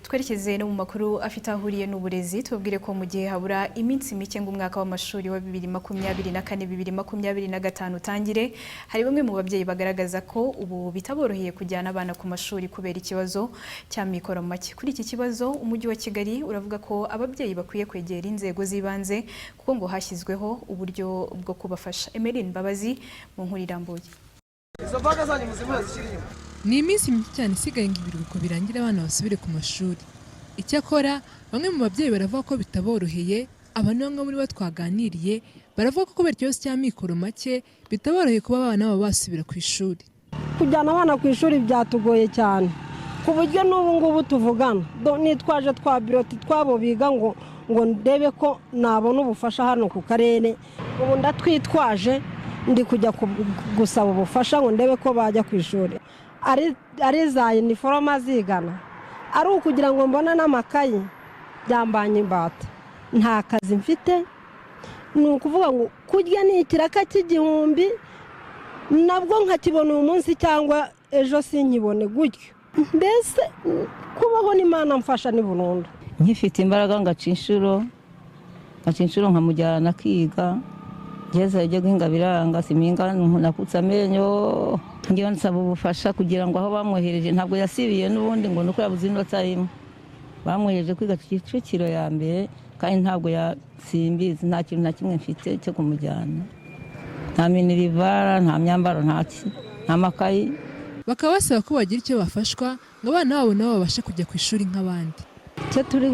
twerekeze no mu makuru afite ahuriye n'uburezi tubabwire ko mu gihe habura iminsi mike ngo umwaka w'amashuri wa 2024-2025 utangire, hari bamwe mu babyeyi bagaragaza ko ubu bitaboroheye kujyana abana ku mashuri kubera ikibazo cy'amikoro make. Kuri iki kibazo umujyi wa Kigali uravuga ko ababyeyi bakwiye kwegera inzego z'ibanze kuko ngo hashyizweho uburyo bwo kubafasha. Emeline Mbabazi mu nkuru irambuye. Ni iminsi mike cyane isigaye ngo ibiruhuko birangira abana basubire ku mashuri. Icyakora bamwe mu babyeyi baravuga ko bitaboroheye. Abantu bamwe muri bo twaganiriye baravuga ko kubera ikibazo cy'amikoro make bitaboroheye kuba abana babo basubira ku ishuri. Kujyana abana ku ishuri byatugoye cyane ku buryo n'ubu ngubu tuvugana nitwaje twa biroti twabo biga ngo ndebe ko nabona ubufasha hano ku karere. Ubu ndatwitwaje ndi kujya gusaba ubufasha ngo ndebe ko bajya ku ishuri. Ari za uniforme azigana, ari ukugira ngo mbone n'amakayi byambanye imbata. Nta kazi mfite, ni ukuvuga ngo kurya ni ikiraka cy'igihumbi nabwo nkakibona uyu munsi cyangwa ejo sinkibone gutyo. Mbese kubaho n'Imana mfasha ni burundu. Nkifite imbaraga ngaca inshuro nkamujyana akiga. Ngeze ajya guhinga biranga siminga nakutsa amenyo. Ngiye nsaba ubufasha kugira ngo aho bamwohereje ntabwo yasibiye n'ubundi ngo nuko yabuze inota arimo. Bamwohereje kwiga Kicukiro ya mbere kandi ntabwo yasimbizi, nta kintu na kimwe mfite cyo kumujyana. Nta minirivara, nta myambaro, nta makayi. Bakaba basaba ko bagira icyo bafashwa ngo abana babo nabo babashe kujya ku ishuri nk'abandi. Icyo tugiye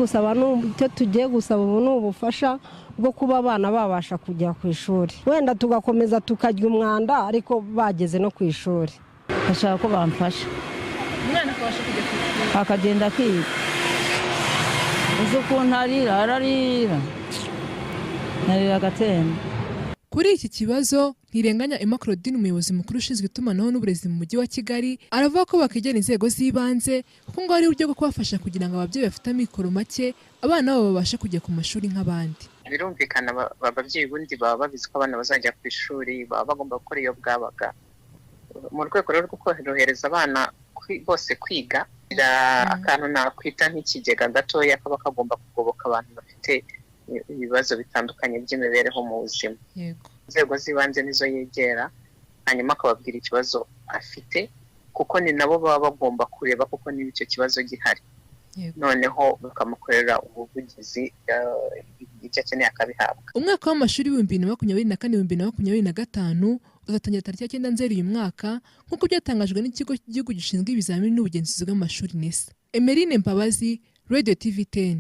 gusaba ubu ni ubufasha bwo kuba abana babasha kujya ku ishuri. Wenda tugakomeza tukarya umwanda ariko bageze no ku ishuri. Bashaka ko bamfasha. Umwana akabasha kujya ku ishuri. Akagenda akiga. Uzi ukuntu ararira agatemba. Kuri iki kibazo ntirenganya Emma Claudine, umuyobozi mukuru ushinzwe itumanaho n'uburezi mu mujyi wa Kigali, aravuga ko bakegera inzego z'ibanze kuko ngo ari uburyo bwo kubafasha kugira ngo ababyeyi bafite amikoro make abana babo babashe kujya ku mashuri nk'abandi. Birumvikana ababyeyi bundi baba babizi ko abana bazajya ku ishuri, baba bagomba gukora iyo bwabaga. Mu rwego rwo korohereza abana bose kwiga, akantu nakwita nk'ikigega gatoya kaba kagomba kugoboka abantu bafite ibibazo bitandukanye by'imibereho mu buzima. Inzego z'ibanze nizo yegera hanyuma akababwira ikibazo afite kuko ni nabo baba bagomba kureba kuko niba icyo kibazo gihari. Noneho bakamukorera ubuvugizi icyo akeneye akabihabwa. Umwaka w'amashuri w'2024-2025 uzatangira tariki ya 9 Nzeri uyu mwaka nk'uko byatangajwe n'ikigo cy'igihugu gishinzwe ibizamini n'ubugenzuzi bw'amashuri NESA. Emeline Mbabazi, Radio TV 10.